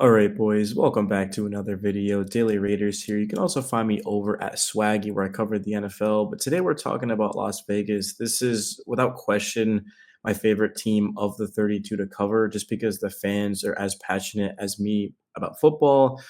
All right, boys, welcome back to another video. Daily Raiders here. You can also find me over at Swaggy where I cover the NFL. But today we're talking about Las Vegas. This is, without question, my favorite team of the 32 to cover just because the fans are as passionate as me about football.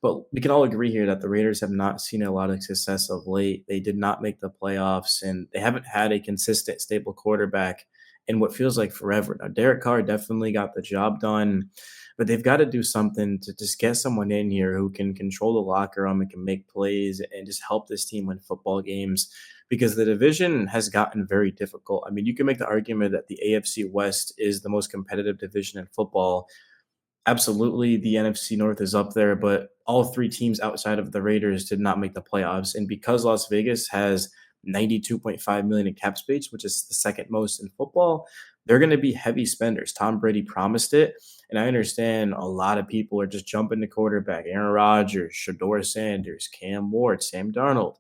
But we can all agree here that the Raiders have not seen a lot of success of late. They did not make the playoffs, and they haven't had a consistent, stable quarterback in what feels like forever. Now, Derek Carr definitely got the job done, but they've got to do something to just get someone in here who can control the locker room and can make plays and just help this team win football games because the division has gotten very difficult. I mean, you can make the argument that the AFC West is the most competitive division in football. Absolutely, the NFC North is up there, but all three teams outside of the Raiders did not make the playoffs. And because Las Vegas has 92.5 million in cap space, which is the second most in football, they're going to be heavy spenders. Tom Brady promised it, and I understand a lot of people are just jumping to quarterback. Aaron Rodgers, Shador Sanders, Cam Ward, Sam Darnold.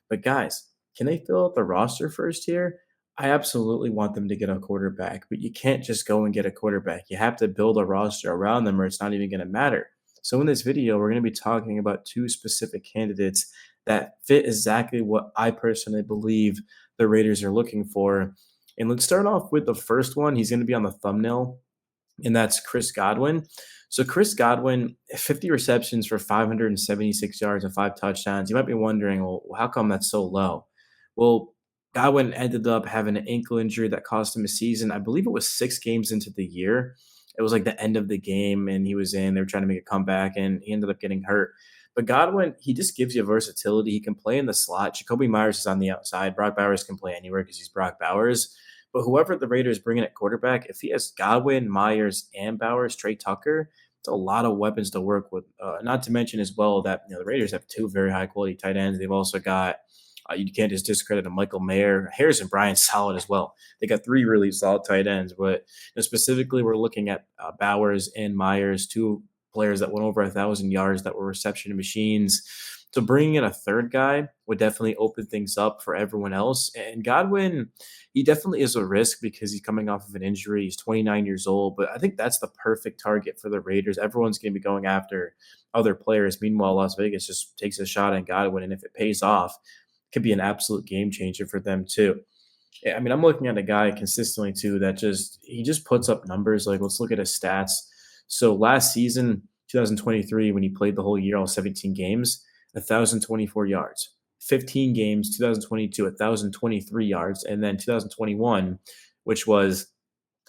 But guys, can they fill out the roster first here? I absolutely want them to get a quarterback, but you can't just go and get a quarterback. You have to build a roster around them, or it's not even going to matter. So, in this video, we're going to be talking about two specific candidates that fit exactly what I personally believe the Raiders are looking for. And let's start off with the first one. He's going to be on the thumbnail, and that's Chris Godwin. So, Chris Godwin, 50 receptions for 576 yards and five touchdowns. You might be wondering, well, how come that's so low? Well, Godwin ended up having an ankle injury that cost him a season. I believe it was 6 games into the year. It was like the end of the game, and he was in. They were trying to make a comeback, and he ended up getting hurt. But Godwin, he just gives you versatility. He can play in the slot. Jacoby Myers is on the outside. Brock Bowers can play anywhere because he's Brock Bowers. But whoever the Raiders bring in at quarterback, if he has Godwin, Myers, and Bowers, Trey Tucker, it's a lot of weapons to work with. Not to mention as well that the Raiders have two very high quality tight ends. They've also got you can't just discredit a Michael Mayer. Harrison Bryant's solid as well. They got three really solid tight ends, but specifically we're looking at Bowers and Myers, two players that went over 1,000 yards that were reception machines. So bringing in a third guy would definitely open things up for everyone else. And Godwin, he definitely is a risk because he's coming off of an injury. He's 29 years old, but I think that's the perfect target for the Raiders. Everyone's going to be going after other players. Meanwhile, Las Vegas just takes a shot at Godwin, and if it pays off, it could be an absolute game changer for them too. Yeah, I mean, I'm looking at a guy consistently too that he just puts up numbers. Like, let's look at his stats. So last season, 2023, when he played the whole year, all 17 games, 1,024 yards. 15 games, 2022, 1,023 yards, and then 2021, which was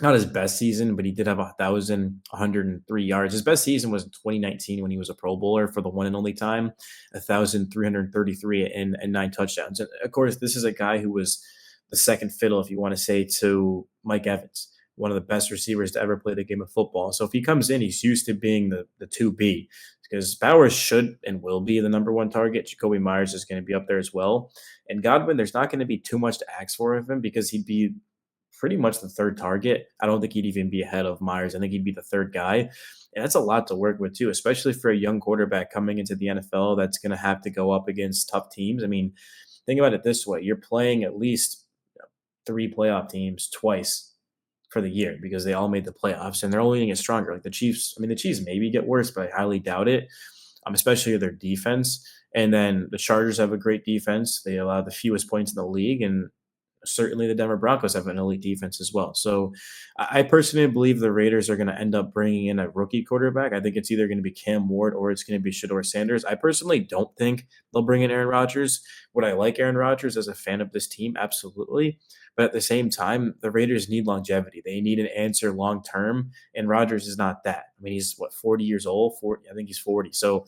not his best season, but he did have 1,103 yards. His best season was in 2019 when he was a Pro Bowler for the one and only time, 1,333 and nine touchdowns. And of course, this is a guy who was the second fiddle, if you want to say, to Mike Evans, one of the best receivers to ever play the game of football. So if he comes in, he's used to being the 2B because Bowers should and will be the number one target. Jacoby Myers is going to be up there as well. And Godwin, there's not going to be too much to ask for of him because he'd be pretty much the third target. I don't think he'd even be ahead of Myers. I think he'd be the third guy. And that's a lot to work with, too, especially for a young quarterback coming into the NFL that's going to have to go up against tough teams. I mean, think about it this way. You're playing at least three playoff teams twice for the year because they all made the playoffs and they're only going to get stronger. Like the Chiefs, I mean, the Chiefs maybe get worse, but I highly doubt it, especially their defense. And then the Chargers have a great defense. They allow the fewest points in the league, and certainly the Denver Broncos have an elite defense as well. So I personally believe the Raiders are going to end up bringing in a rookie quarterback. I think it's either going to be Cam Ward or it's going to be Shador Sanders. I personally don't think they'll bring in Aaron Rodgers. Would I like Aaron Rodgers as a fan of this team? Absolutely. But at the same time, the Raiders need longevity. They need an answer long term, and Rodgers is not that. I mean, he's 40 years old? 40, I think he's 40. So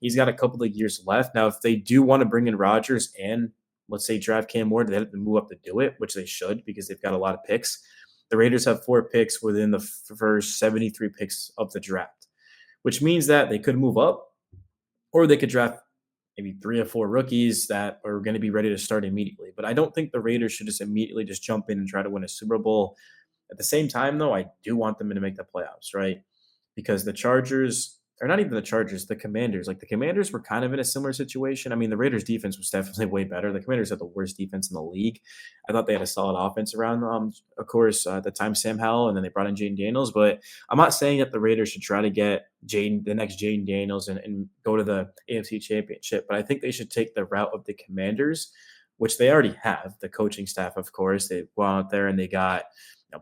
he's got a couple of years left. Now, if they do want to bring in Rodgers and let's say draft Cam Ward, they have to move up to do it, which they should because they've got a lot of picks. The Raiders have four picks within the first 73 picks of the draft, which means that they could move up or they could draft maybe three or four rookies that are going to be ready to start immediately. But I don't think the Raiders should just immediately just jump in and try to win a Super Bowl. At the same time, though, I do want them to make the playoffs, right? Because the Chargers or not even the Chargers, the Commanders. Like the Commanders were kind of in a similar situation. I mean, the Raiders' defense was definitely way better. The Commanders had the worst defense in the league. I thought they had a solid offense around, of course, at the time Sam Howell, and then they brought in Jaden Daniels. But I'm not saying that the Raiders should try to get the next Jaden Daniels, and go to the AFC Championship. But I think they should take the route of the Commanders, which they already have. The coaching staff, of course, they've gone out there and they got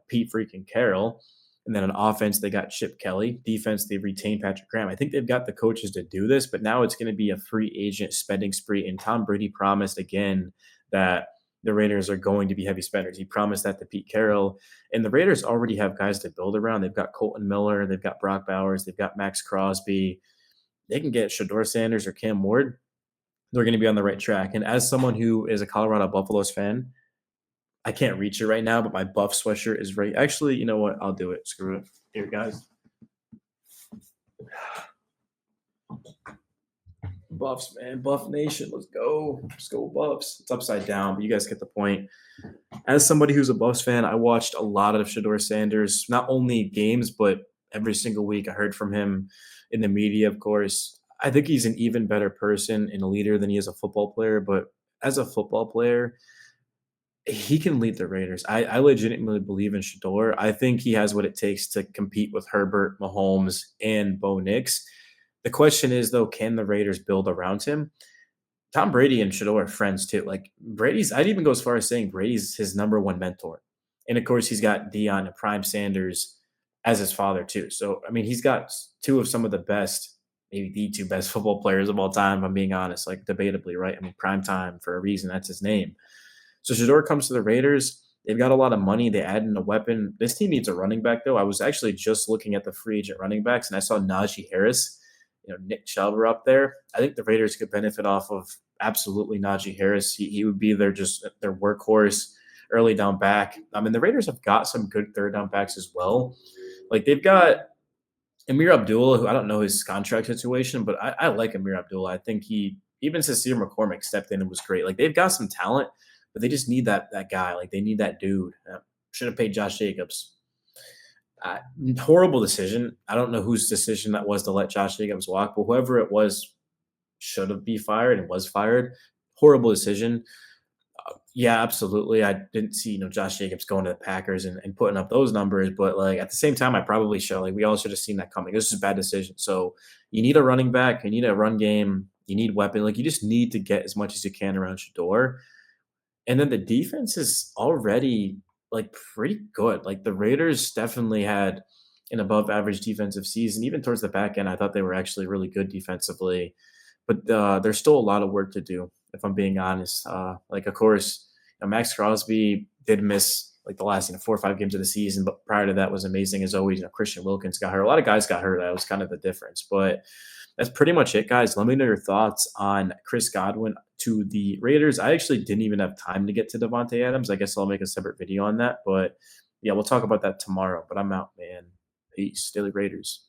Pete freaking Carroll. And then on offense, they got Chip Kelly. Defense, they retained Patrick Graham. I think they've got the coaches to do this, but now it's going to be a free agent spending spree. And Tom Brady promised again that the Raiders are going to be heavy spenders. He promised that to Pete Carroll. And the Raiders already have guys to build around. They've got Colton Miller, they've got Brock Bowers, they've got Max Crosby. They can get Shador Sanders or Cam Ward. They're going to be on the right track. And as someone who is a Colorado Buffaloes fan, I can't reach it right now, but my Buff sweatshirt is right. Actually, you know what? I'll do it. Screw it. Here, guys. Buffs, man. Buff Nation. Let's go. Let's go, Buffs. It's upside down, but you guys get the point. As somebody who's a Buffs fan, I watched a lot of Shador Sanders, not only games, but every single week. I heard from him in the media, of course. I think he's an even better person and a leader than he is a football player. But as a football player, he can lead the Raiders. I legitimately believe in Shador. I think he has what it takes to compete with Herbert, Mahomes, and Bo Nix. The question is, though, can the Raiders build around him? Tom Brady and Shador are friends too. Like I'd even go as far as saying Brady's his number one mentor. And of course, he's got Dion and Prime Sanders as his father too. So I mean, he's got two of some of the best, maybe the two best football players of all time, if I'm being honest, like debatably, right? I mean, prime time for a reason, that's his name. So Shador comes to the Raiders. They've got a lot of money. They add in a weapon. This team needs a running back, though. I was actually just looking at the free agent running backs, and I saw Najee Harris, Nick Chubb are up there. I think the Raiders could benefit off of absolutely Najee Harris. He would be their workhorse early down back. I mean, the Raiders have got some good third down backs as well. Like they've got Amir Abdullah, who I don't know his contract situation, but I like Amir Abdullah. I think he even Cecile McCormick stepped in and was great. Like they've got some talent, but they just need that guy. Like they need that dude. Should have paid Josh Jacobs. Uh, Horrible decision. I don't know whose decision that was to let Josh Jacobs walk, but whoever it was should have be fired and was fired. Horrible decision. Yeah, absolutely. I didn't see, Josh Jacobs going to the Packers and putting up those numbers, but like at the same time, I probably should. Like we all should have seen that coming. This is a bad decision. So you need a running back, you need a run game, you need weapon. Like you just need to get as much as you can around Shador. And then the defense is already like pretty good. Like the Raiders definitely had an above average defensive season. Even towards the back end, I thought they were actually really good defensively. But there's still a lot of work to do, if I'm being honest. Like, of course, Max Crosby did miss like the last 4 or 5 games of the season, but prior to that was amazing as always. Christian Wilkins got hurt. A lot of guys got hurt. That was kind of the difference. But that's pretty much it, guys. Let me know your thoughts on Chris Godwin to the Raiders. I actually didn't even have time to get to Devontae Adams. I guess I'll make a separate video on that. But yeah, we'll talk about that tomorrow. But I'm out, man. Peace. Daily Raiders.